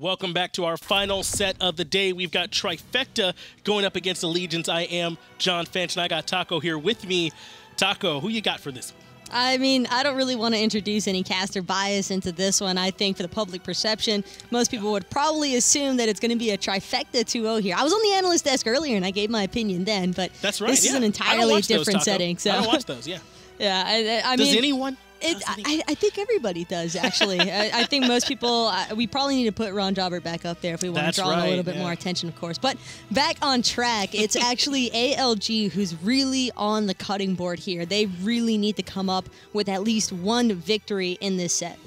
Welcome back to our final set of the day. We've got Trifecta going up against Allegiance. I am John Finch, and I got Taco here with me. Taco, who you got for this one? I mean, I don't really want to introduce any caster bias into this one. I think for the public perception, most people would probably assume that it's going to be a Trifecta 2-0 here. I was on the analyst desk earlier, and I gave my opinion then, but that's right, this is an entirely different setting. So I don't watch those, yeah. Yeah, I Does mean, anyone? I think everybody does, actually. I think most people, we probably need to put Ron Jobber back up there if we want to draw a little bit more attention, of course. But back on track, it's actually ALG who's really on the cutting board here. They really need to come up with at least one victory in this set.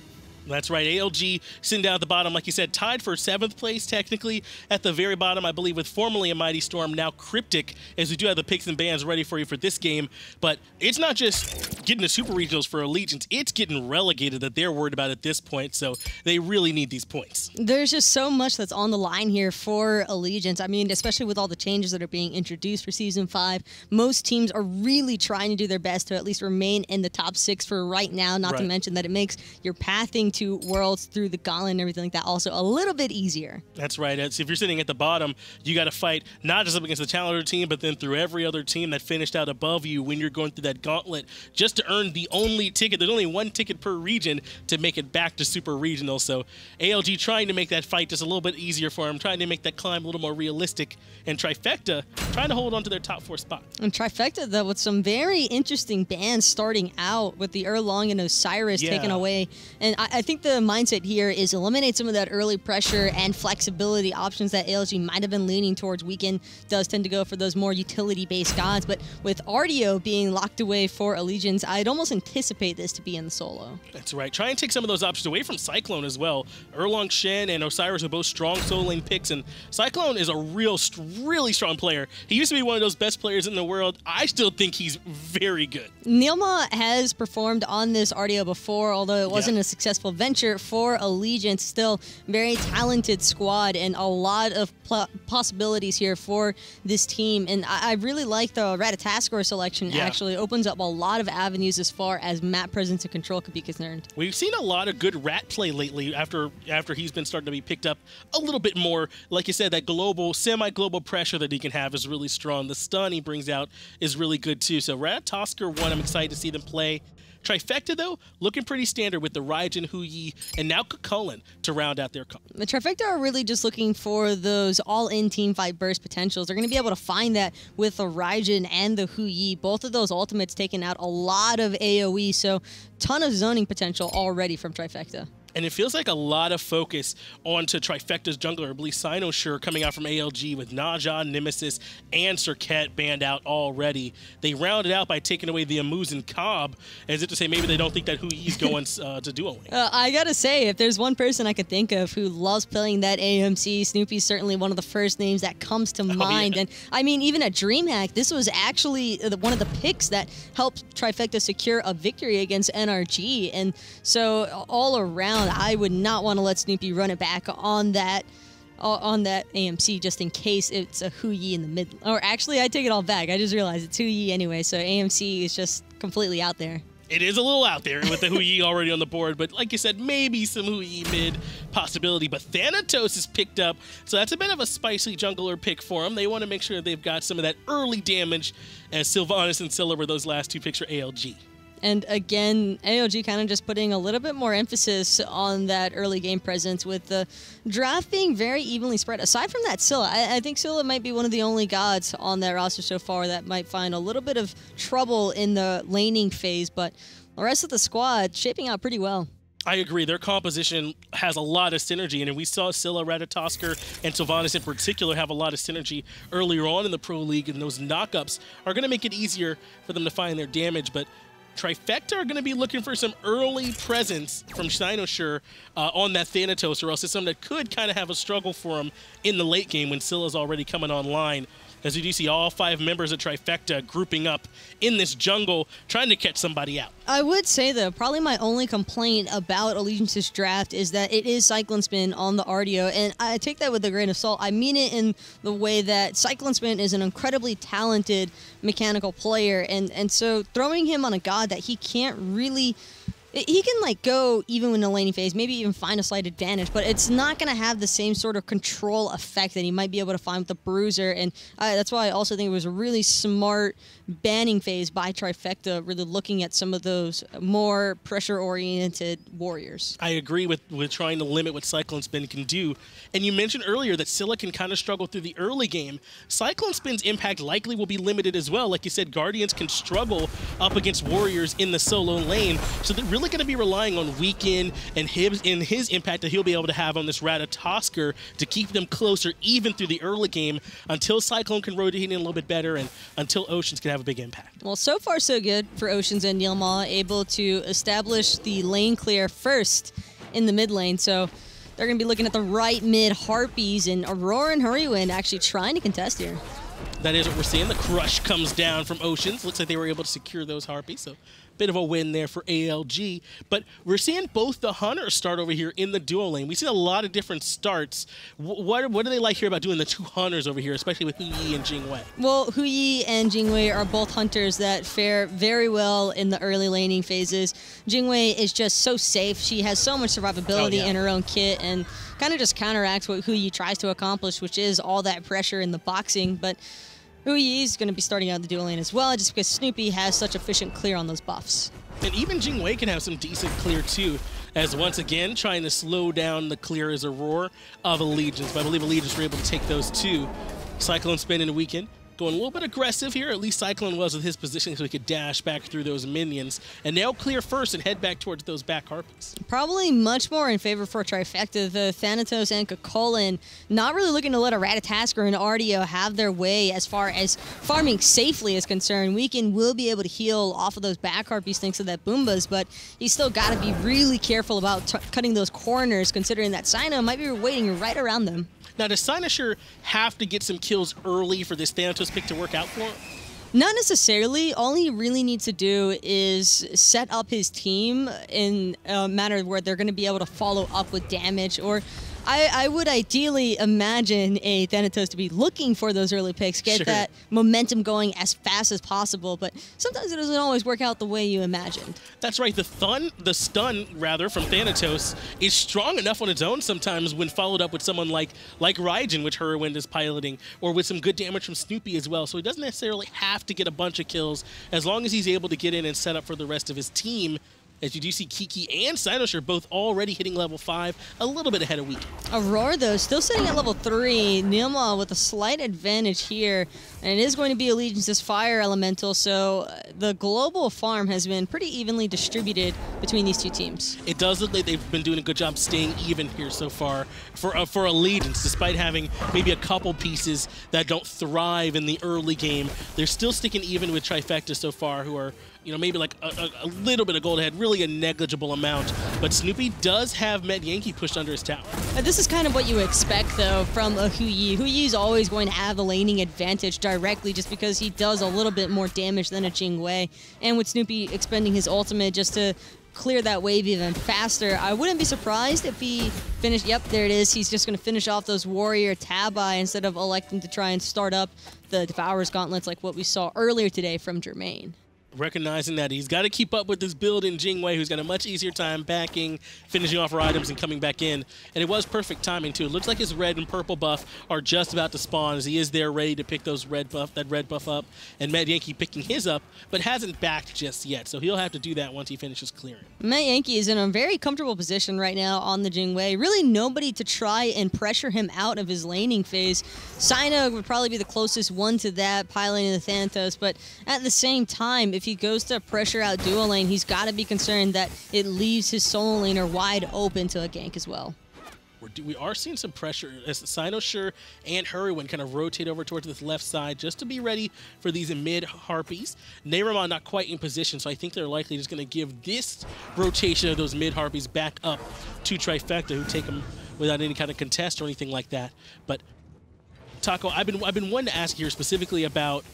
That's right. ALG sitting down at the bottom, like you said, tied for 7th place, technically. At the very bottom, I believe, with formerly a Mighty Storm, now Cryptic, as we do have the picks and bans ready for you for this game. But it's not just getting the Super Regionals for Allegiance. It's getting relegated that they're worried about at this point, so they really need these points. There's just so much that's on the line here for Allegiance. I mean, especially with all the changes that are being introduced for Season 5, most teams are really trying to do their best to at least remain in the top 6 for right now, not to mention that it makes your pathing to Worlds through the gauntlet and everything like that also a little bit easier. That's right. So if you're sitting at the bottom, you got to fight not just up against the challenger team, but then through every other team that finished out above you when you're going through that gauntlet just to earn the only ticket. There's only one ticket per region to make it back to Super Regional. So ALG trying to make that fight just a little bit easier for them, trying to make that climb a little more realistic, and Trifecta trying to hold on to their top 4 spot. And Trifecta, though, with some very interesting bans starting out with the Erlong and Osiris taken away. And I think the mindset here is eliminate some of that early pressure and flexibility options that ALG might have been leaning towards. Weekend does tend to go for those more utility-based gods, but with Artio being locked away for Allegiance, I'd almost anticipate this to be in the solo. That's right. Try and take some of those options away from Cyclone as well. Erlong Shen and Osiris are both strong solo lane picks, and Cyclone is a really strong player. He used to be one of those best players in the world. I still think he's very good. NeiruMah has performed on this Artio before, although it wasn't a successful venture for Allegiance. Still very talented squad and a lot of possibilities here for this team. And I really like the Ratatoskr selection. Actually opens up a lot of avenues as far as map presence and control could be concerned. We've seen a lot of good Rat play lately after he's been starting to be picked up a little bit more. Like you said, that global, semi-global pressure that he can have is really strong. The stun he brings out is really good too. So Ratatoskr, one, I'm excited to see them play. Trifecta, though, looking pretty standard with the Raijin, Hui, and now Chulainn to round out their comp. The Trifecta are really just looking for those all-in teamfight burst potentials. They're going to be able to find that with the Raijin and the Hui. Both of those ultimates taking out a lot of AoE, so ton of zoning potential already from Trifecta. And it feels like a lot of focus onto Trifecta's jungler. I believe Cynosure coming out from ALG with Naja, Nemesis, and Serket banned out already. They rounded out by taking away the Amuz and Cobb, as if to say maybe they don't think that Hui's going to duo lane. I gotta say, if there's one person I could think of who loves playing that AMC, Snoopy's certainly one of the first names that comes to mind. And I mean, even at DreamHack, this was actually one of the picks that helped Trifecta secure a victory against NRG. And so all around, I would not want to let Snoopy run it back on that AMC just in case it's a Hui in the mid. Or actually, I take it all back. I just realized it's Hui anyway, so AMC is just completely out there. It is a little out there with the Hui already on the board, but like you said, maybe some Hui mid possibility. But Thanatos is picked up, so that's a bit of a spicy jungler pick for them. They want to make sure they've got some of that early damage, as Sylvanus and Scylla were those last 2 picks for ALG. And again, AOG kind of just putting a little bit more emphasis on that early game presence with the draft being very evenly spread. Aside from that, Scylla, I think Scylla might be one of the only gods on that roster so far that might find a little bit of trouble in the laning phase, but the rest of the squad shaping out pretty well. I agree. Their composition has a lot of synergy, and we saw Scylla, Ratatoskr, and Sylvanus in particular have a lot of synergy earlier on in the Pro League, and those knockups are going to make it easier for them to find their damage, but Trifecta are going to be looking for some early presence from Cynosure on that Thanatos, or else it's something that could kind of have a struggle for them in the late game when Scylla's already coming online. As you do see all 5 members of Trifecta grouping up in this jungle, trying to catch somebody out. I would say, though, probably my only complaint about Allegiance's draft is that it is CycloneSpin on the Artio, and I take that with a grain of salt. I mean it in the way that CycloneSpin is an incredibly talented mechanical player, and so throwing him on a god that he can't really he can like go even in the laning phase, maybe even find a slight advantage, but it's not going to have the same sort of control effect that he might be able to find with the Bruiser, and that's why I also think it was a really smart banning phase by Trifecta, really looking at some of those more pressure-oriented warriors. I agree with trying to limit what CycloneSpin can do, and you mentioned earlier that Scylla can kind of struggle through the early game. CycloneSpin's impact likely will be limited as well. Like you said, Guardians can struggle up against warriors in the solo lane, so they're really going to be relying on Weekend and his impact that he'll be able to have on this Ratatoskr to keep them closer even through the early game until Cyclone can rotate in a little bit better and until Oceans can have a big impact. Well, so far so good for Oceans and NeiruMah, able to establish the lane clear first in the mid lane, so they're going to be looking at the right mid Harpies, and Aror and Hurriwind actually trying to contest here. That is what we're seeing. The crush comes down from Oceans. Looks like they were able to secure those Harpies, so bit of a win there for ALG. But we're seeing both the Hunters start over here in the duo lane. We've seen a lot of different starts. What do they like here about doing the two Hunters over here, especially with Huyi and Jing Wei? Well, Huyi and Jing Wei are both Hunters that fare very well in the early laning phases. Jing Wei is just so safe. She has so much survivability in her own kit and kind of just counteracts what Huyi tries to accomplish, which is all that pressure in the boxing. But Huyi is going to be starting out the duo lane as well, just because Snoopy has such efficient clear on those buffs. And even Jing Wei can have some decent clear too, as once again trying to slow down the clear as a roar of Allegiance. But I believe Allegiance were able to take those two. CycloneSpin in the weekend. Going a little bit aggressive here, at least Cyclone was with his positioning so he could dash back through those minions. And now clear first and head back towards those back Harpies. Probably much more in favor for Trifecta. The Thanatos and Chulainn not really looking to let a Ratatoskr and Artio have their way as far as farming safely is concerned. Weekend will be able to heal off of those back Harpies thanks to that Boombas, but he's still got to be really careful about cutting those corners, considering that Cyno might be waiting right around them. Now, does Cynosure have to get some kills early for this Thanatos pick to work out for him? Not necessarily. All he really needs to do is set up his team in a manner where they're going to be able to follow up with damage, or I would ideally imagine a Thanatos to be looking for those early picks, get that momentum going as fast as possible, but sometimes it doesn't always work out the way you imagined. That's right. The stun from Thanatos is strong enough on its own sometimes when followed up with someone like Raijin, which Hurriwind is piloting, or with some good damage from Snoopy as well. So he doesn't necessarily have to get a bunch of kills as long as he's able to get in and set up for the rest of his team. As you do see Kiki and Cynosure both already hitting level 5, a little bit ahead of Weekend. Aror, though, still sitting at level 3. NeiruMah with a slight advantage here. And it is going to be Allegiance's Fire Elemental, so the global farm has been pretty evenly distributed between these two teams. It does look like they've been doing a good job staying even here so far for Allegiance, despite having maybe a couple pieces that don't thrive in the early game. They're still sticking even with Trifecta so far, who are, you know, maybe like a little bit of gold ahead, really a negligible amount. But Snoopy does have Metyankey pushed under his tower. This is kind of what you expect, though, from a Huyi. Huyi's always going to have the laning advantage directly just because he does a little bit more damage than a Jing Wei. And with Snoopy expending his ultimate just to clear that wave even faster, I wouldn't be surprised if he finished. Yep, there it is. He's just going to finish off those warrior Tabi instead of electing to try and start up the Devourer's Gauntlets like what we saw earlier today from Jermaine. Recognizing that he's got to keep up with this build in Jing Wei, who's got a much easier time backing, finishing off her items, and coming back in. And it was perfect timing, too. It looks like his red and purple buff are just about to spawn as he is there ready to pick that red buff up. And Metyankey picking his up, but hasn't backed just yet. So he'll have to do that once he finishes clearing. Metyankey is in a very comfortable position right now on the Jing Wei. Really nobody to try and pressure him out of his laning phase. Cyno would probably be the closest one to that, piloting the Thanatos. But at the same time, if he goes to pressure out dual lane, he's got to be concerned that it leaves his solo laner wide open to a gank as well. We are seeing some pressure as Cynosure and Hurriwind kind of rotate over towards this left side just to be ready for these mid Harpies. NeiruMah not quite in position, so I think they're likely just going to give this rotation of those mid Harpies back up to Trifecta, who take them without any kind of contest or anything like that. But Taco, I've been wanting to ask here specifically about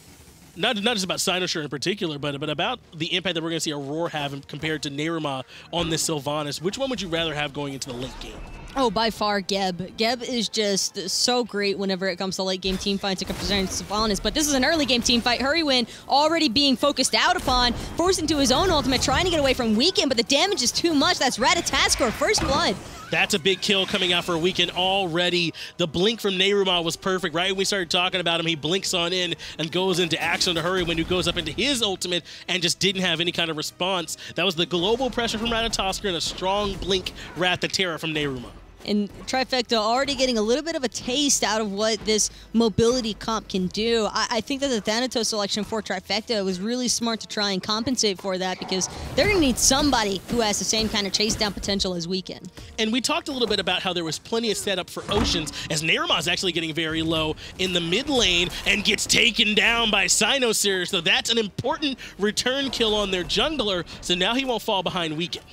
not just about Cynosure in particular, but about the impact that we're going to see Aror have compared to NeiruMah on this Sylvanus. Which one would you rather have going into the late game? Oh, by far, Geb. Geb is just so great whenever it comes to late-game team fights representing Sylvanus, but this is an early-game team fight. Hurriwind already being focused out upon, forced into his own ultimate, trying to get away from Weekend, but the damage is too much. That's Ratatoskr, first blood. That's a big kill coming out for a Weekend already. The blink from NeiruMah was perfect. Right when we started talking about him, he blinks on in and goes into action to Hurriwind, who goes up into his ultimate and just didn't have any kind of response. That was the global pressure from Ratatoskr and a strong blink Ratataskr from NeiruMah. And Trifecta already getting a little bit of a taste out of what this mobility comp can do. I think that the Thanatos selection for Trifecta was really smart to try and compensate for that, because they're going to need somebody who has the same kind of chase down potential as Weekend. And we talked a little bit about how there was plenty of setup for Oceans, as NeiruMah is actually getting very low in the mid lane and gets taken down by Cynosure. So that's an important return kill on their jungler, so now he won't fall behind Weekend.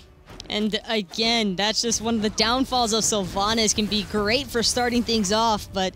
And again, that's just one of the downfalls of Sylvanus. Can be great for starting things off, but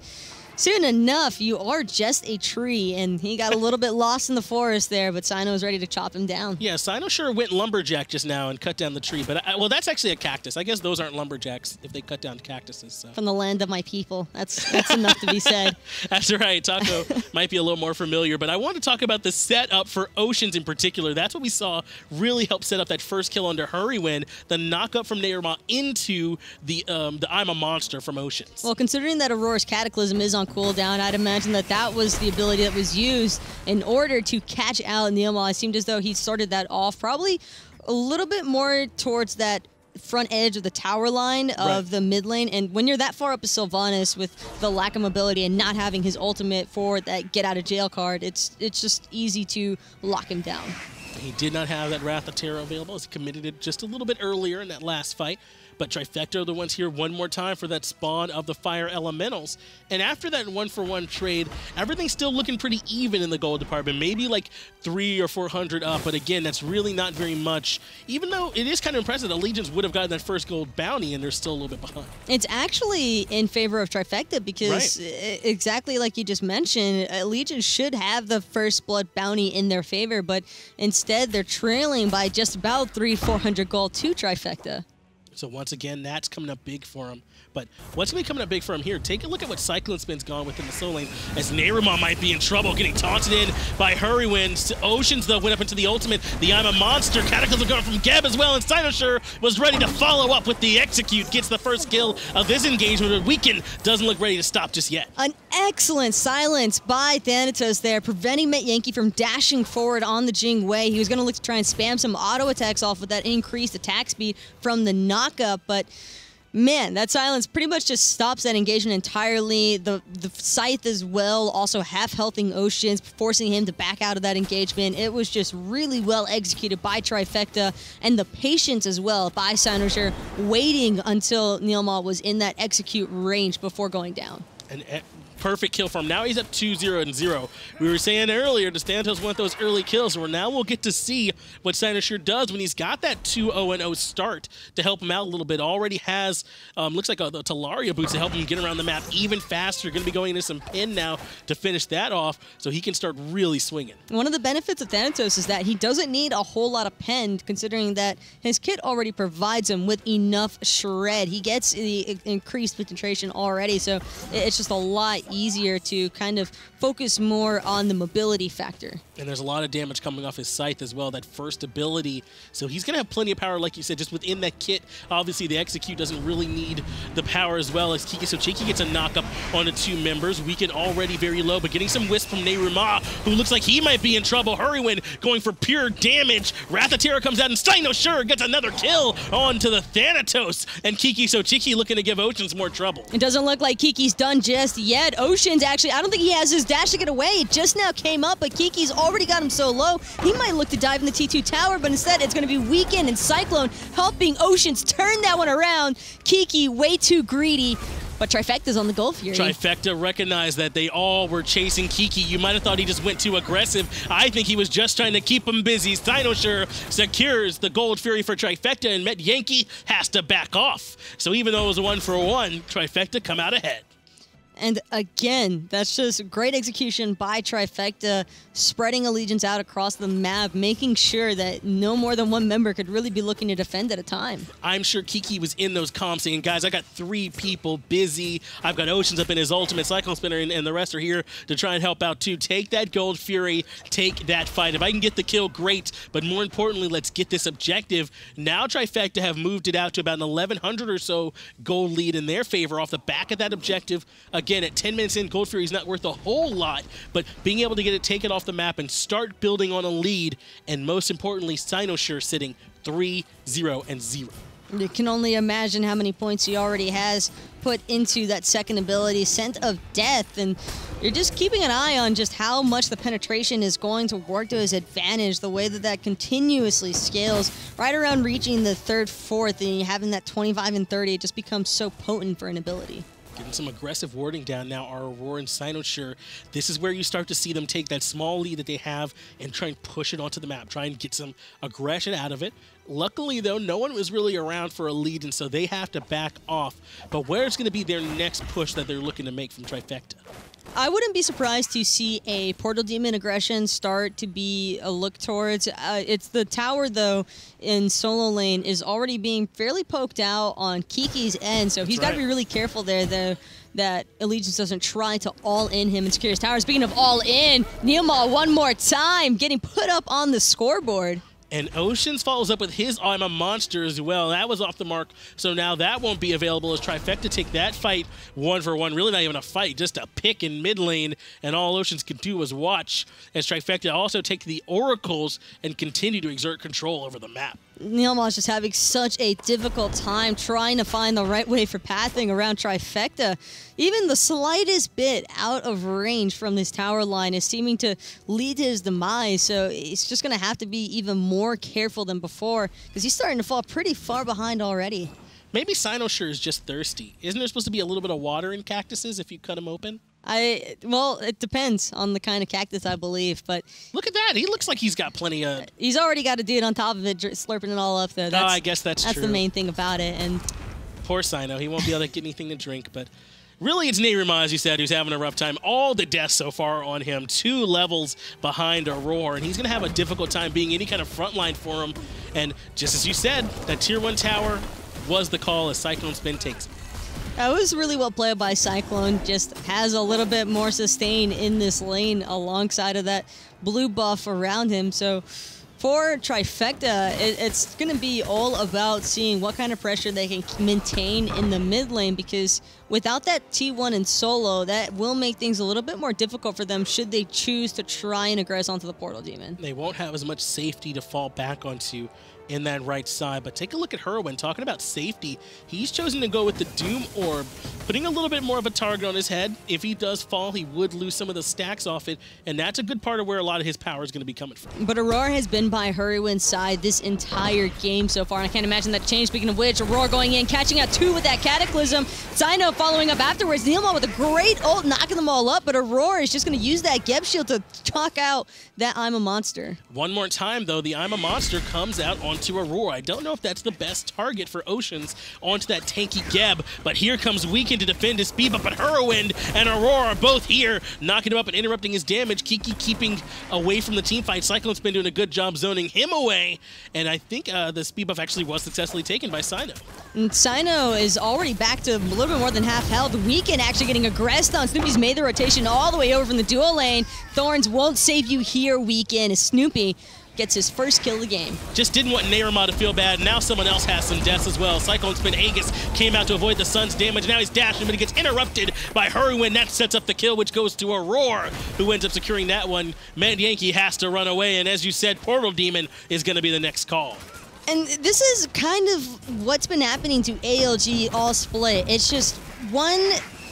soon enough, you are just a tree, and he got a little bit lost in the forest there, but Cyno was ready to chop him down. Yeah, Cyno sure went lumberjack just now and cut down the tree, but well, that's actually a cactus. I guess those aren't lumberjacks if they cut down cactuses. So. From the land of my people. That's enough to be said. That's right. Taco might be a little more familiar, but I want to talk about the setup for Oceans in particular. That's what we saw really help set up that first kill under Hurriwind, the knock-up from NeiruMah into the I'm a Monster from Oceans. Well, considering that Auror's Cataclysm is on cooldown, I'd imagine that that was the ability that was used in order to catch out NeiruMah. It seemed as though he started that off probably a little bit more towards that front edge of the tower line of the mid lane, and when you're that far up as Sylvanus with the lack of mobility and not having his ultimate for that get out of jail card, it's just easy to lock him down. He did not have that Ratataskr available, as he committed it just a little bit earlier in that last fight. But Trifecta are the ones here one more time for that spawn of the Fire Elementals. And after that 1-for-1 trade, everything's still looking pretty even in the gold department. Maybe like 300 or 400 up, but again, that's really not very much. Even though it is kind of impressive that Legions would have gotten that first gold bounty, and they're still a little bit behind. It's actually in favor of Trifecta because, exactly like you just mentioned, Legions should have the first blood bounty in their favor, but instead they're trailing by just about 300-400 gold to Trifecta. So once again, that's coming up big for him. But what's going to be coming up big for him here? Take a look at what CycloneSpin's gone within the solo lane, as NeiruMah might be in trouble, getting taunted in by Hurriwind. Oceans, though, went up into the ultimate. The I'm a Monster. Cataclysm going from Geb as well, and Cynosure was ready to follow up with the execute. Gets the first kill of this engagement, but Weekend doesn't look ready to stop just yet. An excellent silence by Thanatos there, preventing Metyankey from dashing forward on the Jing way. He was going to look to try and spam some auto attacks off with that increased attack speed from the knockup, but man, that silence pretty much just stops that engagement entirely. The Scythe as well, also half-healthing Oceans, forcing him to back out of that engagement. It was just really well executed by Trifecta, and the patience as well by Cynosure, waiting until NeiruMah was in that execute range before going down. And perfect kill from him. Now he's up 2-0-0. We were saying earlier, the Thanatos want those early kills, where now we'll get to see what Cynosure does when he's got that 2-0-0 start to help him out a little bit. Already has, looks like the Talaria boots to help him get around the map even faster. Going to be going into some pin now to finish that off, so he can start really swinging. One of the benefits of Thanatos is that he doesn't need a whole lot of pen, considering that his kit already provides him with enough shred. He gets the increased penetration already, so it's just a lot easier to kind of focus more on the mobility factor. And there's a lot of damage coming off his Scythe as well, that first ability. So he's going to have plenty of power, like you said, just within that kit. Obviously, the execute doesn't really need the power as well, as KikiSoCheeky gets a knock-up on the two members. Weekend already very low, but getting some wisp from NeiruMah, who looks like he might be in trouble. Hurriwind going for pure damage. Ratataskr comes out, and Cynosure gets another kill onto the Thanatos. And KikiSoCheeky looking to give Oceans more trouble. It doesn't look like Kiki's done just yet. Oceans actually, I don't think he has his dash to get away. It just now came up, but Kiki's already got him so low, he might look to dive in the T2 tower, but instead it's going to be Weekend and Cyclone helping Oceans turn that one around. Kiki way too greedy, but Trifecta's on the goal fury. Trifecta recognized that they all were chasing Kiki. You might have thought he just went too aggressive. I think he was just trying to keep him busy. Cynosure secures the gold fury for Trifecta, and Metyankey has to back off. So even though it was a 1-for-1, Trifecta come out ahead. And again, that's just great execution by Trifecta, spreading Allegiance out across the map, making sure that no more than one member could really be looking to defend at a time. I'm sure Kiki was in those comms saying, guys, I got 3 people busy. I've got Oceans up in his ultimate, CycloneSpin, and the rest are here to try and help out too. Take that Gold Fury, take that fight. If I can get the kill, great. But more importantly, let's get this objective. Now Trifecta have moved it out to about an 1,100 or so gold lead in their favor off the back of that objective. Again, at 10 minutes in, Gold Fury is not worth a whole lot, but being able to get it taken off the map and start building on a lead, and most importantly, Cynosure sitting 3-0-0. You can only imagine how many points he already has put into that second ability, Scent of Death, and you're just keeping an eye on just how much the penetration is going to work to his advantage, the way that that continuously scales right around reaching the 3rd, 4th, and having that 25 and 30, it just becomes so potent for an ability. Getting some aggressive warding down now are Aror and Cynosure. This is where you start to see them take that small lead that they have and try and push it onto the map, try and get some aggression out of it. Luckily, though, no one was really around for a lead, and so they have to back off. But where's going to be their next push that they're looking to make from Trifecta? I wouldn't be surprised to see a Portal Demon aggression start to be a look towards. It's the tower, though, in solo lane is already being fairly poked out on Kiki's end, so he's got to be really careful there, though, that Allegiance doesn't try to all-in him and secure his tower. Speaking of all-in, NeiruMah one more time getting put up on the scoreboard. And Oceans follows up with his I'm a Monster as well. That was off the mark, so now that won't be available as Trifecta take that fight 1-for-1. Really not even a fight, just a pick in mid lane, and all Oceans can do is watch as Trifecta also take the Oracles and continue to exert control over the map. NeiruMah is just having such a difficult time trying to find the right way for pathing around Trifecta. Even the slightest bit out of range from this tower line is seeming to lead to his demise, so he's just going to have to be even more careful than before because he's starting to fall pretty far behind already. Maybe Cynosure is just thirsty. Isn't there supposed to be a little bit of water in cactuses if you cut them open? Well, it depends on the kind of cactus, I believe, but... Look at that. He looks like he's got plenty of... He's already got a dude on top of it, slurping it all up, though. I guess that's true. That's the main thing about it, and... Poor Cyno. He won't be able to get anything to drink, but... Really, it's NeiruMah, as you said, who's having a rough time. All the deaths so far on him. 2 levels behind Aror, and he's going to have a difficult time being any kind of front line for him. And just as you said, that Tier 1 tower was the call as CycloneSpin takes it. That was really well played by Cyclone. Just has a little bit more sustain in this lane alongside of that blue buff around him. So for Trifecta, it's going to be all about seeing what kind of pressure they can maintain in the mid lane, because without that T1 in solo, that will make things a little bit more difficult for them should they choose to try and aggress onto the Portal Demon. They won't have as much safety to fall back onto in that right side, but take a look at Hurriwind. Talking about safety, he's chosen to go with the Doom Orb, putting a little bit more of a target on his head. If he does fall, he would lose some of the stacks off it, and that's a good part of where a lot of his power is going to be coming from. But Aror has been by Hurriwind's side this entire game so far, and I can't imagine that change. Speaking of which, Aror going in, catching out 2 with that Cataclysm. Cyno following up afterwards. NeiruMah with a great ult, knocking them all up, but Aror is just going to use that Geb shield to talk out that I'm a Monster. One more time, though, the I'm a Monster comes out onto Aror. I don't know if that's the best target for Oceans onto that tanky Geb, but here comes Weekend to defend his speed up, but Hurriwind and Aror are both here, knocking him up and interrupting his damage. Kiki keeping away from the team fight. CycloneSpin doing a good job zoning him away, and I think the speed buff actually was successfully taken by Cyno. And Cyno is already back to a little bit more than half health. Weekend actually getting aggressed on. Snoopy's made the rotation all the way over from the dual lane. Thorns won't save you here, Weekend, as Snoopy gets his first kill of the game. Just didn't want NeiruMah to feel bad. Now someone else has some deaths as well. CycloneSpin Aegis came out to avoid the sun's damage. Now he's dashing, but he gets interrupted by Hurriwind. That sets up the kill, which goes to Aror, who ends up securing that one. Metyankey has to run away, and as you said, Portal Demon is going to be the next call. And this is kind of what's been happening to ALG all split. It's just one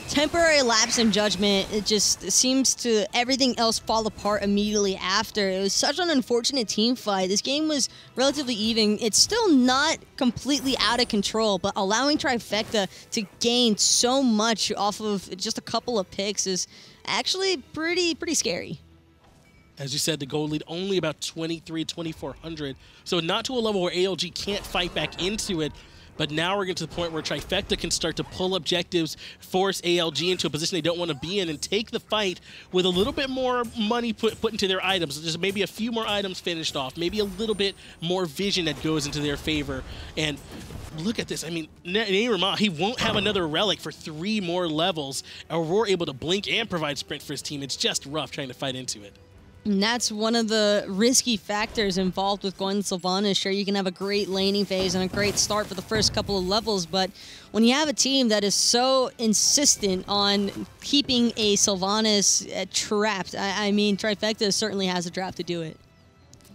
temporary lapse in judgment. It just seems to everything else fall apart immediately after. It was such an unfortunate team fight. This game was relatively even. It's still not completely out of control, but allowing Trifecta to gain so much off of just a couple of picks is actually pretty scary. As you said, the gold lead only about 2,400, so not to a level where ALG can't fight back into it. but now we're getting to the point where Trifecta can start to pull objectives, force ALG into a position they don't want to be in, and take the fight with a little bit more money put into their items. Just maybe a few more items finished off, maybe a little bit more vision that goes into their favor. And look at this. I mean, NeiruMah, he won't have another relic for 3 more levels. Aror able to blink and provide sprint for his team. It's just rough trying to fight into it. And that's one of the risky factors involved with going to Sylvanus. Sure, you can have a great laning phase and a great start for the first couple of levels, but when you have a team that is so insistent on keeping a Sylvanus trapped, I mean, Trifecta certainly has a draft to do it.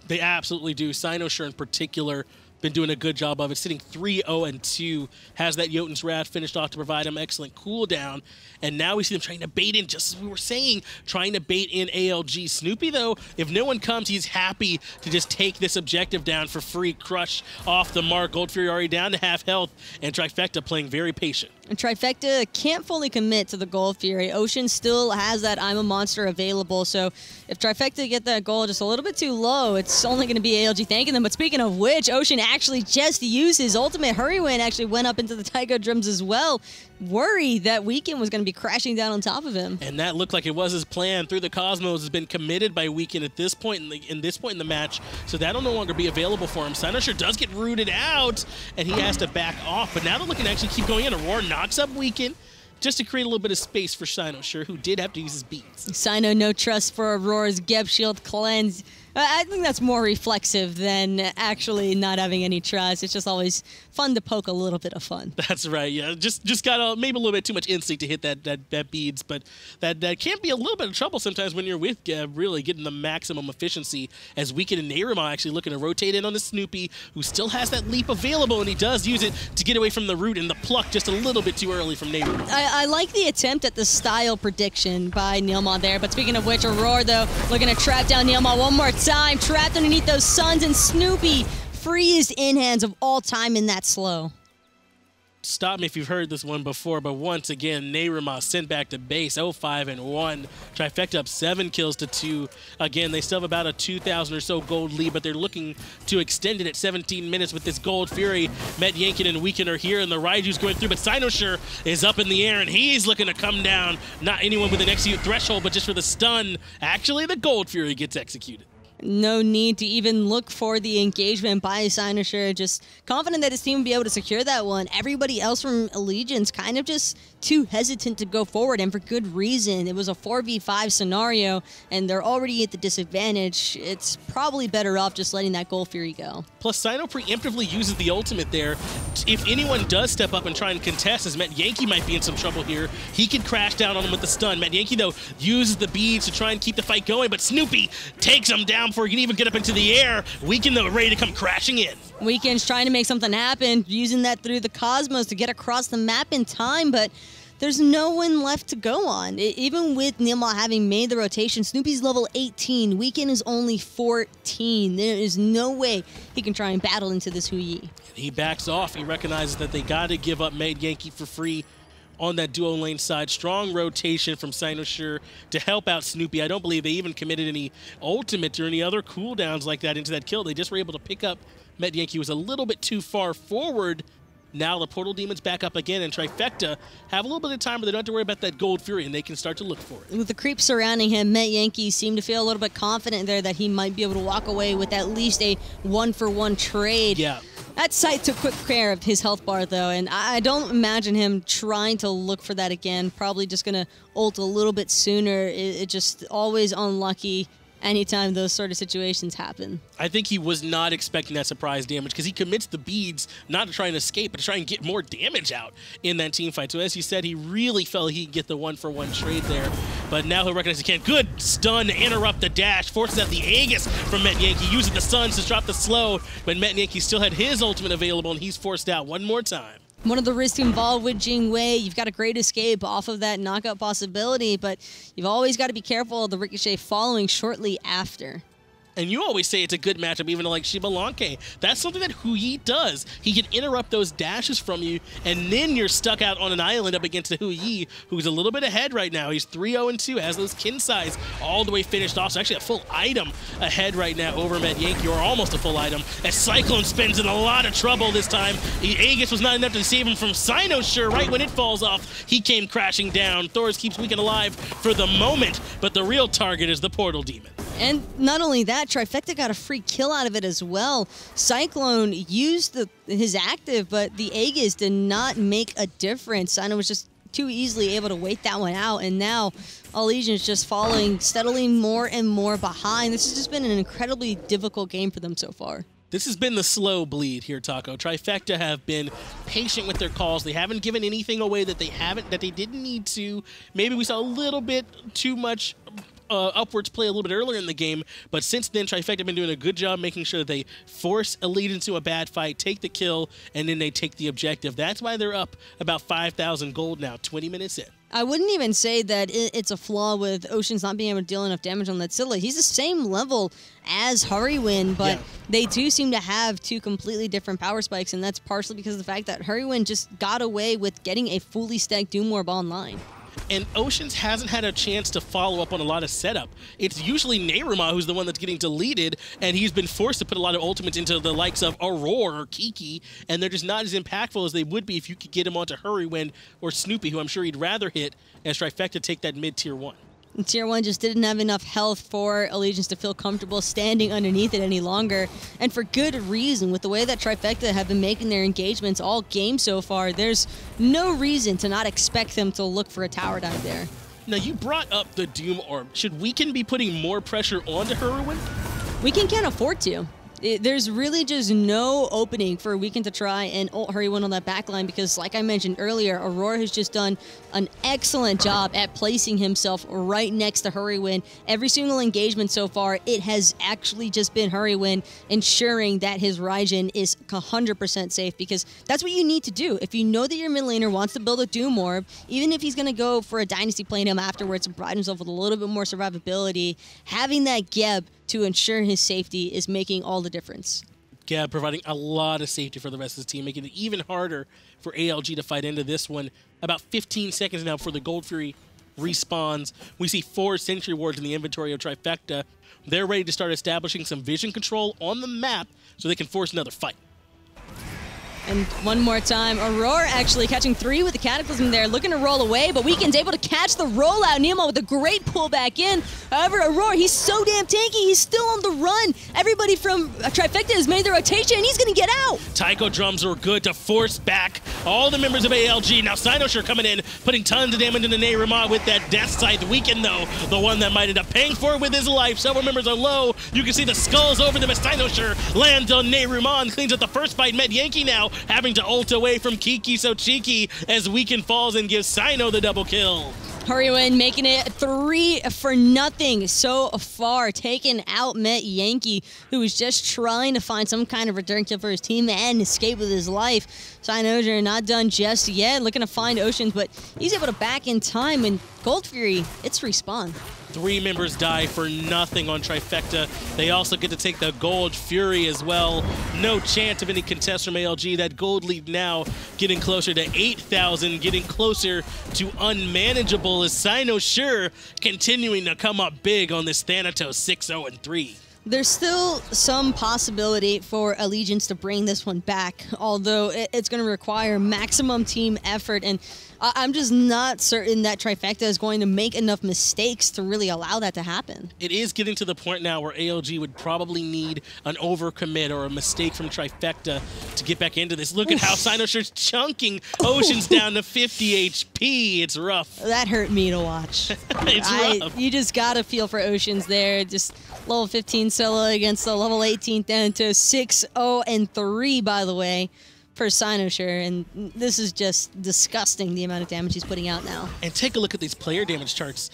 They absolutely do. Cynosure in particular been doing a good job of it, sitting 3-0-2, has that Jotun's Wrath finished off to provide him excellent cooldown, and now we see them trying to bait in, just as we were saying, trying to bait in ALG. Snoopy, though, if no one comes, he's happy to just take this objective down for free, crush off the mark. Gold Fury already down to half health, and Trifecta playing very patient. And Trifecta can't fully commit to the Gold Fury. Ocean still has that I'm a Monster available, so if Trifecta get that goal just a little bit too low, it's only going to be ALG thanking them. But speaking of which, Ocean actually just used his ultimate. Hurriwind actually went up into the Taiko drums as well. Worried that Weekend was going to be crashing down on top of him. And that looked like it was his plan. Through the Cosmos has been committed by Weekend at this point in the match, so that'll no longer be available for him. Cynosure does get rooted out, and he has to back off. But now they're looking to actually keep going in. Aror knocks up Weekend just to create a little bit of space for Cynosure, who did have to use his beats. Cyno, no trust for Auror's Geb Shield cleanse. I think that's more reflexive than actually not having any trust. It's just always fun to poke a little bit of fun. That's right, yeah. Just got maybe a little bit too much instinct to hit that beads, but that can be a little bit of trouble sometimes when you're with Geb, really getting the maximum efficiency, as Weekend and NeiruMah actually looking to rotate in on the Snoopy, who still has that leap available, and he does use it to get away from the root, and the pluck just a little bit too early from NeiruMah. I like the attempt at the style prediction by NeiruMah there, but speaking of which, Aror, though, looking to trap down NeiruMah one more time, trapped underneath those suns, and Snoopy, freest in hands of all time in that slow. Stop me if you've heard this one before, but once again, NeiruMah sent back to base, 0-5-1. Trifecta up 7 kills to 2. Again, they still have about a 2,000 or so gold lead, but they're looking to extend it at 17 minutes with this Gold Fury. Metyankey and Weekend are here, and the Raiju's going through, but Cynosure is up in the air, and he's looking to come down. Not anyone with an execute threshold, but just for the stun. Actually, the Gold Fury gets executed. No need to even look for the engagement by Cynosure. Just confident that his team will be able to secure that one. Everybody else from Allegiance kind of just too hesitant to go forward, and for good reason. It was a 4v5 scenario, and they're already at the disadvantage. It's probably better off just letting that Gold Fury go. Plus, Cyno preemptively uses the ultimate there. If anyone does step up and try and contest, as Metyankey might be in some trouble here, he can crash down on him with the stun. Metyankey, though, uses the beads to try and keep the fight going, but Snoopy takes him down before he can even get up into the air. Weekend, though, ready to come crashing in. Weekend's trying to make something happen, using that through the Cosmos to get across the map in time, but there's no one left to go on. Even with NeiruMah having made the rotation, Snoopy's level 18, Weekend is only 14. There is no way he can try and battle into this Huyi. He backs off. He recognizes that they got to give up Metyankey for free on that duo lane side. Strong rotation from Cynosure to help out Snoopy. I don't believe they even committed any ultimate or any other cooldowns like that into that kill. They just were able to pick up Metyankey, who was a little bit too far forward. Now the Portal Demon's back up again, and Trifecta have a little bit of time where they don't have to worry about that Gold Fury, and they can start to look for it. With the creep surrounding him, Metyankey seemed to feel a little bit confident there that he might be able to walk away with at least a one-for-one trade. Yeah. That site took quick care of his health bar, though, and I don't imagine him trying to look for that again. Probably just going to ult a little bit sooner. It just always unlucky anytime those sort of situations happen. I think he was not expecting that surprise damage, because he commits the beads not to try and escape, but to try and get more damage out in that team fight. So as you said, he really felt he could get the one-for-one trade there. But now he'll recognize he can't. Good stun to interrupt the dash. Forces out the Aegis from Metyankey, using the stuns to drop the slow. But Metyankey still had his ultimate available, and he's forced out one more time. One of the risks involved with Jing Wei, you've got a great escape off of that knockout possibility, but you've always got to be careful of the ricochet following shortly after. And you always say it's a good matchup, even like Shibalanke. That's something that Huyi does. He can interrupt those dashes from you, and then you're stuck out on an island up against the Huyi, who's a little bit ahead right now. He's 3-0-2, has those Kinsais all the way finished off. So actually a full item ahead right now over Metyankey, or almost a full item, as CycloneSpin's in a lot of trouble this time. Aegis was not enough to save him from Cynosure. Right when it falls off, he came crashing down. Thors keeps Weekend alive for the moment, but the real target is the Portal Demon. And not only that, Trifecta got a free kill out of it as well. Cyclone used his active, but the Aegis did not make a difference. Sino was just too easily able to wait that one out, and now Allegiance just falling steadily more and more behind. This has just been an incredibly difficult game for them so far. This has been the slow bleed here, Taco. Trifecta have been patient with their calls. They haven't given anything away that they didn't need to. Maybe we saw a little bit too much upwards play a little bit earlier in the game, but since then, Trifecta have been doing a good job making sure that they force Elite into a bad fight, take the kill, and then they take the objective. That's why they're up about 5,000 gold now, 20 minutes in. I wouldn't even say that it's a flaw with Oceans not being able to deal enough damage on that Scylla. He's the same level as Hurriwind, but they do seem to have two completely different power spikes, and that's partially because of the fact that Hurriwind just got away with getting a fully stacked Doom Orb online. And Oceans hasn't had a chance to follow up on a lot of setup. It's usually NeiruMah who's the one that's getting deleted, and he's been forced to put a lot of ultimates into the likes of Aror or Kiki, and they're just not as impactful as they would be if you could get him onto Hurriwind or Snoopy, who I'm sure he'd rather hit, as Trifecta take that mid-tier 1. And Tier 1 just didn't have enough health for Allegiance to feel comfortable standing underneath it any longer. And for good reason. With the way that Trifecta have been making their engagements all game so far, there's no reason to not expect them to look for a tower dive there. Now, you brought up the Doom Orb. Should Weekend be putting more pressure onto Hurriwind? Weekend can't afford to. There's really just no opening for Weekend to try and ult Hurriwind on that backline because, like I mentioned earlier, Aror has just done an excellent job at placing himself right next to Hurriwind. Every single engagement so far, it has actually just been Hurriwind ensuring that his Raijin is 100% safe because that's what you need to do. If you know that your mid laner wants to build a Doom Orb, even if he's going to go for a Dynasty play him afterwards and provide himself with a little bit more survivability, having that Geb to ensure his safety is making all the difference. Gab providing a lot of safety for the rest of the team, making it even harder for ALG to fight into this one. About 15 seconds now before the Gold Fury respawns. We see 4 Sentry Wards in the inventory of Trifecta. They're ready to start establishing some vision control on the map so they can force another fight. And one more time, Aror actually catching 3 with the Cataclysm there, looking to roll away, but Weekend's able to catch the rollout. NeiruMah with a great pullback in. However, Aror, he's so damn tanky, he's still on the run. Everybody from Trifecta has made their rotation, and he's going to get out. Taiko drums were good to force back all the members of ALG. Now Cynosure coming in, putting tons of damage into NeiruMah with that Death Scythe. Weekend, though, the one that might end up paying for it with his life. Several members are low. You can see the skulls over them as Cynosure lands on NeiruMah and cleans up the first fight. Metyankey now having to ult away from KikiSoCheeky as Weekend falls and gives Cyno the double kill. Hurriwind making it 3-0 so far, taking out Metyankey, who was just trying to find some kind of return kill for his team and escape with his life. Cynosure not done just yet, looking to find Oceans, but he's able to back in time, and Gold Fury, it's respawn. 3 members die for nothing on Trifecta. They also get to take the Gold Fury as well. No chance of any contest from ALG. That gold lead now getting closer to 8,000, getting closer to unmanageable as Cynosure continuing to come up big on this Thanatos 6-0-3. There's still some possibility for Allegiance to bring this one back, although it's going to require maximum team effort, and I'm just not certain that Trifecta is going to make enough mistakes to really allow that to happen. It is getting to the point now where ALG would probably need an overcommit or a mistake from Trifecta to get back into this. Look at how Cynosure's chunking Oceans down to 50 HP. It's rough. That hurt me to watch. It's rough. You just got to feel for Oceans there. Just level 15 Scylla against the level 18 Thanatos, 6-0-3, by the way, for Cynosure, and this is just disgusting, the amount of damage he's putting out now. And take a look at these player damage charts.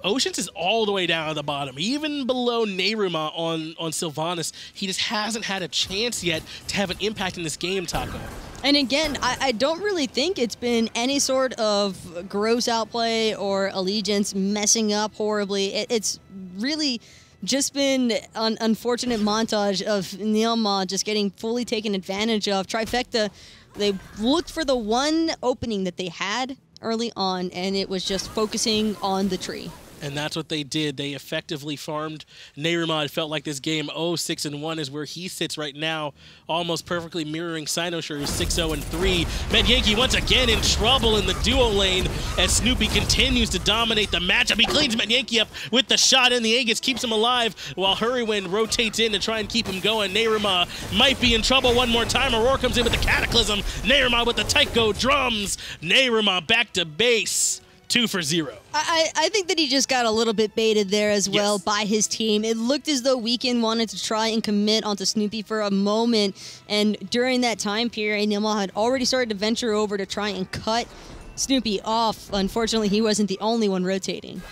Oceans is all the way down at the bottom, even below NeiruMah on Sylvanus. He just hasn't had a chance yet to have an impact in this game, Taco. And again, I don't really think it's been any sort of gross outplay or Allegiance messing up horribly. It's really just been an unfortunate montage of NeiruMah just getting fully taken advantage of. Trifecta, they looked for the one opening that they had early on, and it was just focusing on the tree. And that's what they did. They effectively farmed NeiruMah. It felt like this game 0-6-1 is where he sits right now, almost perfectly mirroring Cynosure, who's 6-0-3. Metyankey once again in trouble in the duo lane as Snoopy continues to dominate the matchup. He cleans Metyankey up with the shot in the Aegis, keeps him alive while Hurriwind rotates in to try and keep him going. NeiruMah might be in trouble one more time. Aror comes in with the Cataclysm. NeiruMah with the Taiko drums. NeiruMah back to base. 2 for 0. I think that he just got a little bit baited there as well by his team. It looked as though Weekend wanted to try and commit onto Snoopy for a moment, and during that time period, NeiruMah had already started to venture over to try and cut Snoopy off. Unfortunately, he wasn't the only one rotating.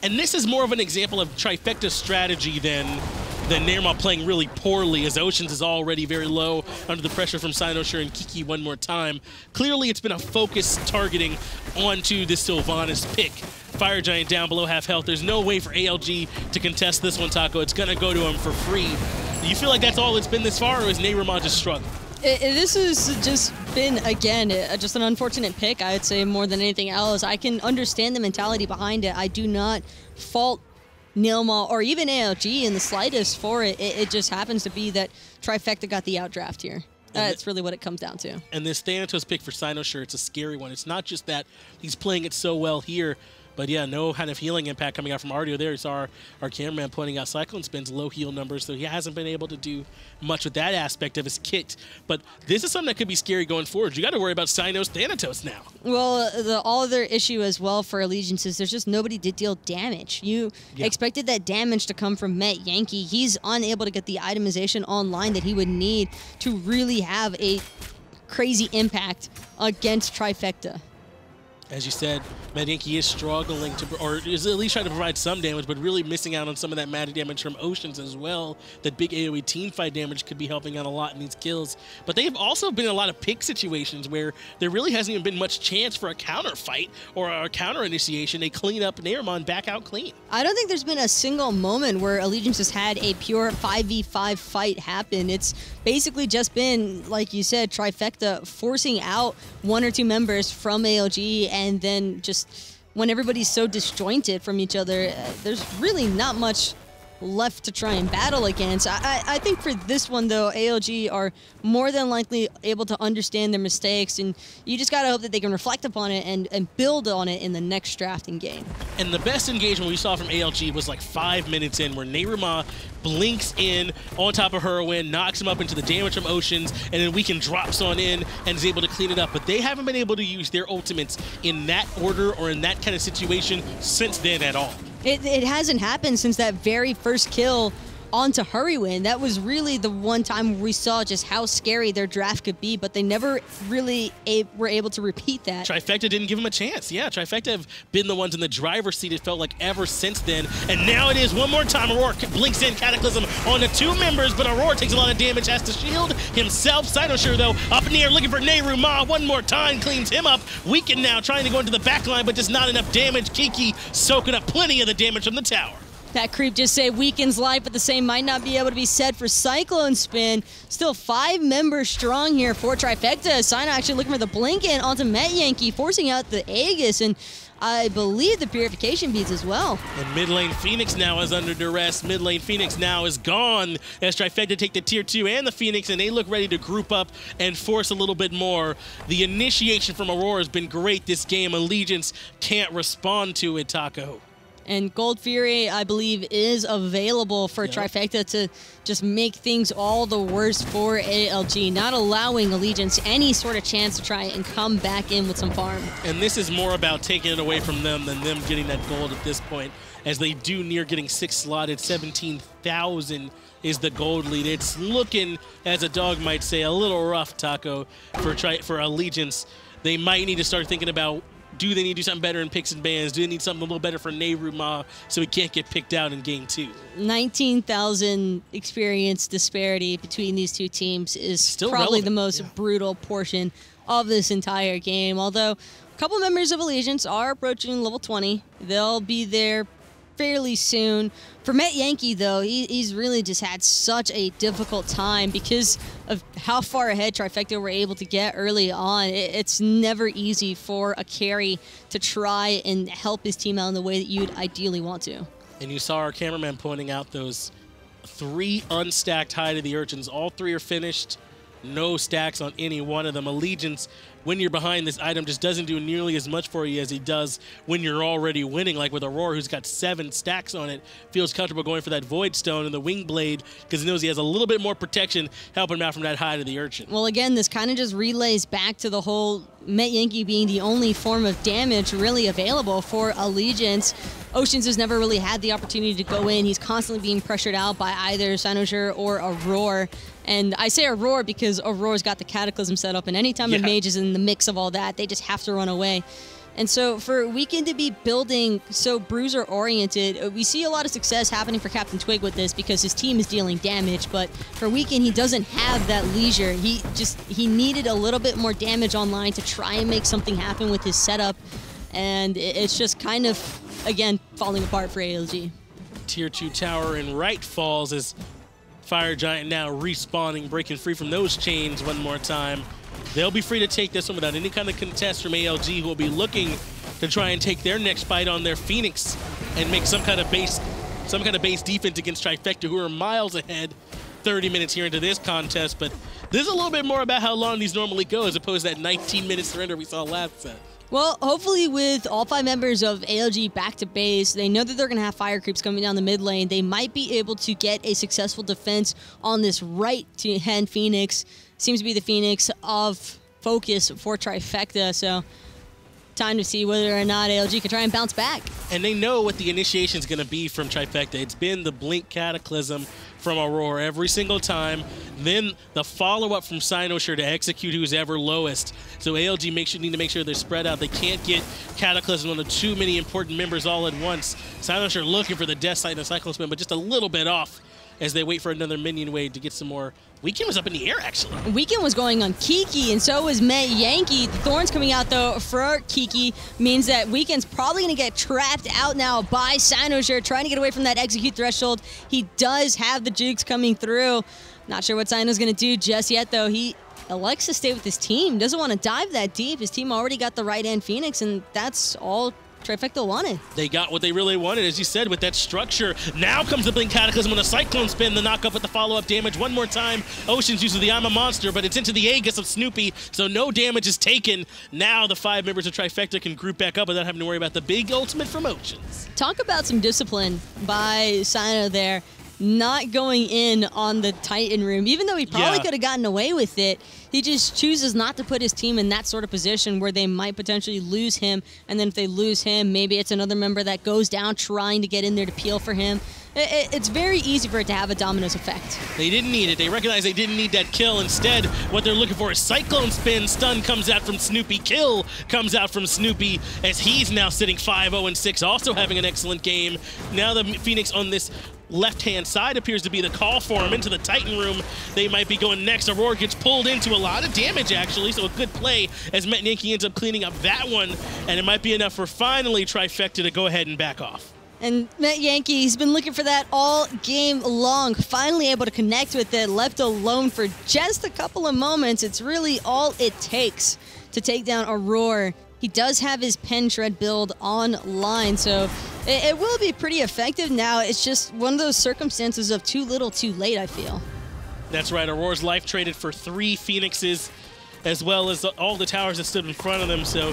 And this is more of an example of Trifecta's strategy than NeiruMah playing really poorly, as Oceans is already very low under the pressure from Cynosure and Kiki one more time. Clearly, it's been a focused targeting onto the Sylvanus pick. Fire Giant down below half health. There's no way for ALG to contest this one, Taco. It's going to go to him for free. Do you feel like that's all it's been this far, or is NeiruMah just struggling? This has just been, again, just an unfortunate pick, I would say, more than anything else. I can understand the mentality behind it. I do not fault NeiruMah or even ALG in the slightest for it. It just happens to be that Trifecta got the outdraft here. That's really what it comes down to. And this Thanatos pick for Cynosure, it's a scary one. It's not just that he's playing it so well here, but yeah, no kind of healing impact coming out from Artio there. You saw our cameraman pointing out CycloneSpin's low heal numbers, so he hasn't been able to do much with that aspect of his kit. But this is something that could be scary going forward. You got to worry about Thanatos now. Well, the other issue as well for Allegiance is there's just nobody to deal damage. You expected that damage to come from Metyankey. He's unable to get the itemization online that he would need to really have a crazy impact against Trifecta. As you said, Metyankey is struggling to, or is at least trying to provide some damage, but really missing out on some of that magic damage from Oceans as well. That big AoE teamfight damage could be helping out a lot in these kills. But they have also been in a lot of pick situations where there really hasn't even been much chance for a counter fight or a counter initiation. They clean up NeiruMah and back out clean. I don't think there's been a single moment where Allegiance has had a pure 5v5 fight happen. It's basically just been, like you said, Trifecta forcing out one or two members from ALG, and then just when everybody's so disjointed from each other, there's really not much left to try and battle against. I think for this one, though, ALG are more than likely able to understand their mistakes, and you just got to hope that they can reflect upon it and build on it in the next drafting game. And the best engagement we saw from ALG was like 5 minutes in, where NeiruMah blinks in on top of Hurriwind, knocks him up into the damage from Oceans, and then Weekend drops on in and is able to clean it up. But they haven't been able to use their ultimates in that order or in that kind of situation since then at all. It hasn't happened since that very first kill onto Hurriwind. That was really the one time where we saw just how scary their draft could be, but they never really were able to repeat that. Trifecta didn't give him a chance. Yeah, Trifecta have been the ones in the driver's seat, it felt like, ever since then. And now it is one more time. Aror blinks in Cataclysm on the two members, but Aror takes a lot of damage, has to shield himself. Cynosure, though, up in the air looking for NeiruMah. One more time, cleans him up. Weekend now trying to go into the back line, but just not enough damage. Kiki soaking up plenty of the damage from the tower. That creep just say Weekend's life, but the same might not be able to be said for CycloneSpin. Still 5 members strong here for Trifecta. Cyno actually looking for the blink in onto Metyankey, forcing out the Aegis, and I believe the Purification Beads as well. And mid lane Phoenix now is under duress. Mid lane Phoenix now is gone as Trifecta take the tier 2 and the Phoenix, and they look ready to group up and force a little bit more. The initiation from Aror has been great this game. Allegiance can't respond to it, Taco. And Gold Fury, I believe, is available for Trifecta to just make things all the worse for ALG, not allowing Allegiance any sort of chance to try and come back in with some farm. And this is more about taking it away from them than them getting that gold at this point, as they do near getting 6 slotted. 17,000 is the gold lead. It's looking, as a dog might say, a little rough, Taco, for Allegiance. They might need to start thinking about, do they need to do something better in picks and bans? Do they need something a little better for NeiruMah so he can't get picked out in game 2? 19,000 experience disparity between these two teams is still probably the most brutal portion of this entire game. Although a couple members of Allegiance are approaching level 20. They'll be there fairly soon. For Metyankey, though, he's really just had such a difficult time because of how far ahead Trifecta were able to get early on. It's never easy for a carry to try and help his team out in the way that you'd ideally want to. And you saw our cameraman pointing out those 3 unstacked High to the Urchins. All 3 are finished. No stacks on any one of them. Allegiance, when you're behind this item, just doesn't do nearly as much for you as he does when you're already winning, like with Aror, who's got 7 stacks on it. Feels comfortable going for that Void Stone and the Wing Blade because he knows he has a little bit more protection helping him out from that High to the Urchin. Well, again, this kind of just relays back to the whole Metyankey being the only form of damage really available for Allegiance. Oceans has never really had the opportunity to go in. He's constantly being pressured out by either Cynosure or Aror. And I say Aror because Auror's got the Cataclysm set up, and anytime a mage is in the mix of all that, they just have to run away. And so for Weekend to be building so bruiser-oriented, we see a lot of success happening for Captain Twig with this because his team is dealing damage, but for Weekend, he doesn't have that leisure. He needed a little bit more damage online to try and make something happen with his setup, and it's just kind of, again, falling apart for ALG. Tier 2 tower in right falls as Fire Giant now respawning, breaking free from those chains one more time. They'll be free to take this one without any kind of contest from ALG, who will be looking to try and take their next bite on their Phoenix and make some kind of base defense against Trifecta, who are miles ahead 30 minutes here into this contest. But this is a little bit more about how long these normally go as opposed to that 19-minute surrender we saw last set. Well, hopefully with all 5 members of ALG back to base, they know that they're going to have fire creeps coming down the mid lane. They might be able to get a successful defense on this right-hand Phoenix. Seems to be the Phoenix of focus for Trifecta, so time to see whether or not ALG can try and bounce back. And they know what the initiation is going to be from Trifecta. It's been the Blink Cataclysm from Aror every single time, then the follow-up from Cynosure to execute who's ever lowest. So ALG need to make sure they're spread out. They can't get Cataclysm on the too many important members all at once. Cynosure looking for the Death Sight and the CycloneSpin, but just a little bit off as they wait for another minion wave to get some more. Weekend was up in the air, actually. Weekend was going on Kiki, and so was Metyankey. The Thorns coming out, though, for Kiki means that Weekend's probably going to get trapped out now by Cynosure, trying to get away from that execute threshold. He does have the jukes coming through. Not sure what Cyno's going to do just yet, though. He elects to stay with his team. Doesn't want to dive that deep. His team already got the right-hand Phoenix, and that's all Trifecta wanted. They got what they really wanted, as you said, with that structure. Now comes the Blink Cataclysm on the CycloneSpin, the knockup with the follow-up damage. One more time, Oceans uses the I'm a Monster, but it's into the Aegis of Snoopy, so no damage is taken. Now the 5 members of Trifecta can group back up without having to worry about the big ultimate from Oceans. Talk about some discipline by Cyno there. Not going in on the Titan room, even though he probably could have gotten away with it. He just chooses not to put his team in that sort of position where they might potentially lose him, and then if they lose him, maybe it's another member that goes down trying to get in there to peel for him. It's very easy for it to have a dominoes effect. They didn't need it. They recognized they didn't need that kill. Instead, what they're looking for is CycloneSpin. Stun comes out from Snoopy. Kill comes out from Snoopy as he's now sitting 5-0-6, also having an excellent game. Now the Phoenix on this left-hand side appears to be the call for him into the Titan room. They might be going next. Aror gets pulled into a lot of damage, actually, so a good play as Metyankey ends up cleaning up that one, and it might be enough for finally Trifecta to go ahead and back off. And Metyankey, he's been looking for that all game long, finally able to connect with it, left alone for just a couple of moments. It's really all it takes to take down Aror. He does have his pen shred build online, so it will be pretty effective now. It's just one of those circumstances of too little, too late, I feel. That's right. Auror's life traded for 3 Phoenixes, as well as all the towers that stood in front of them, so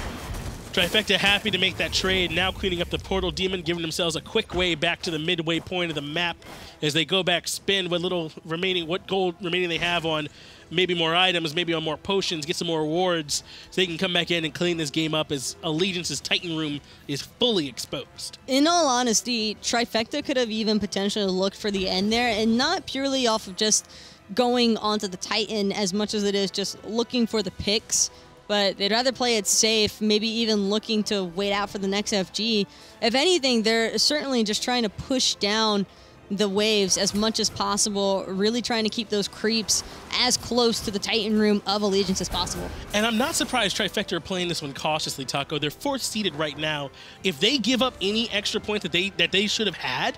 Trifecta happy to make that trade, now cleaning up the Portal Demon, giving themselves a quick way back to the midway point of the map as they go back, spend what gold remaining they have on maybe more items, maybe on more potions, get some more rewards, so they can come back in and clean this game up as Allegiance's Titan room is fully exposed. In all honesty, Trifecta could have even potentially looked for the end there, and not purely off of just going onto the Titan as much as it is just looking for the picks. But they'd rather play it safe, maybe even looking to wait out for the next FG. If anything, they're certainly just trying to push down the waves as much as possible, really trying to keep those creeps as close to the Titan room of Allegiance as possible. And I'm not surprised Trifecta are playing this one cautiously, Taco. They're 4th seeded right now. If they give up any extra points that they should have had,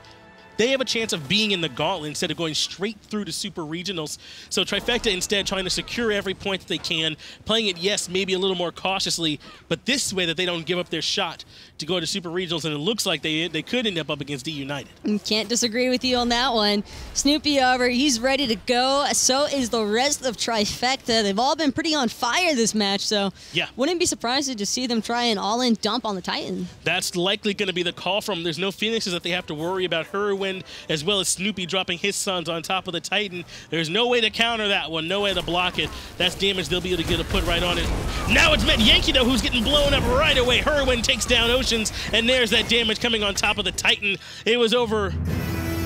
they have a chance of being in the gauntlet instead of going straight through to Super Regionals. So Trifecta instead trying to secure every point that they can, playing it, yes, maybe a little more cautiously, but this way that they don't give up their shot to go to Super Regionals, and it looks like they could end up against D United. Can't disagree with you on that one. Snoopy, however, he's ready to go. So is the rest of Trifecta. They've all been pretty on fire this match, so yeah, wouldn't be surprised to just see them try an all-in dump on the Titan. That's likely going to be the call from them. There's no Phoenixes that they have to worry about. Hurriwind, as well as Snoopy dropping his sons on top of the Titan. There's no way to counter that one, no way to block it. That's damage they'll be able to get a put right on it. Now it's Metyankey, though, who's getting blown up right away. Hurriwind takes down Oceans, and there's that damage coming on top of the Titan. It was over.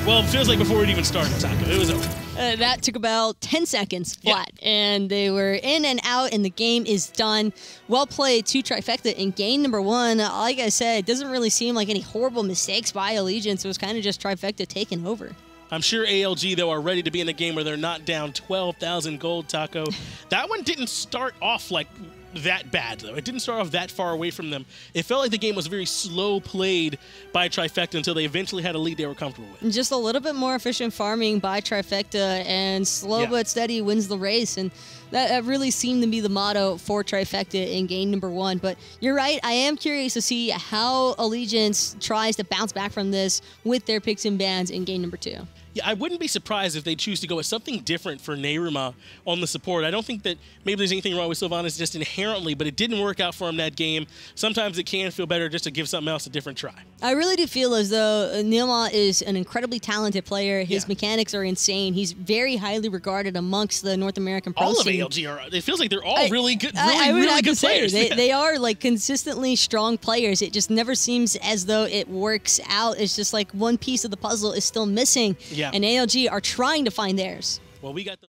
Well, it feels like before it even started, Taco. It was over. That took about 10 seconds flat, and they were in and out, and the game is done. Well played to Trifecta in game number 1. Like I said, it doesn't really seem like any horrible mistakes by Allegiance. It was kind of just Trifecta taking over. I'm sure ALG, though, are ready to be in a game where they're not down 12,000 gold, Taco. That one didn't start off like that bad, though. It didn't start off that far away from them. It felt like the game was very slow played by Trifecta until they eventually had a lead they were comfortable with. Just a little bit more efficient farming by Trifecta, and slow but steady wins the race. And that really seemed to be the motto for Trifecta in game number 1. But you're right, I am curious to see how Allegiance tries to bounce back from this with their picks and bans in game number 2. Yeah, I wouldn't be surprised if they choose to go with something different for NeiruMah on the support. I don't think that maybe there's anything wrong with Sylvanus just inherently, but it didn't work out for him that game. Sometimes it can feel better just to give something else a different try. I really do feel as though NeiruMah is an incredibly talented player. His mechanics are insane. He's very highly regarded amongst the North American pro scene. All of ALG are. It feels like they're all really good, really good players. They are like consistently strong players. It just never seems as though it works out. It's just like one piece of the puzzle is still missing. Yeah. And ALG are trying to find theirs. Well, we got the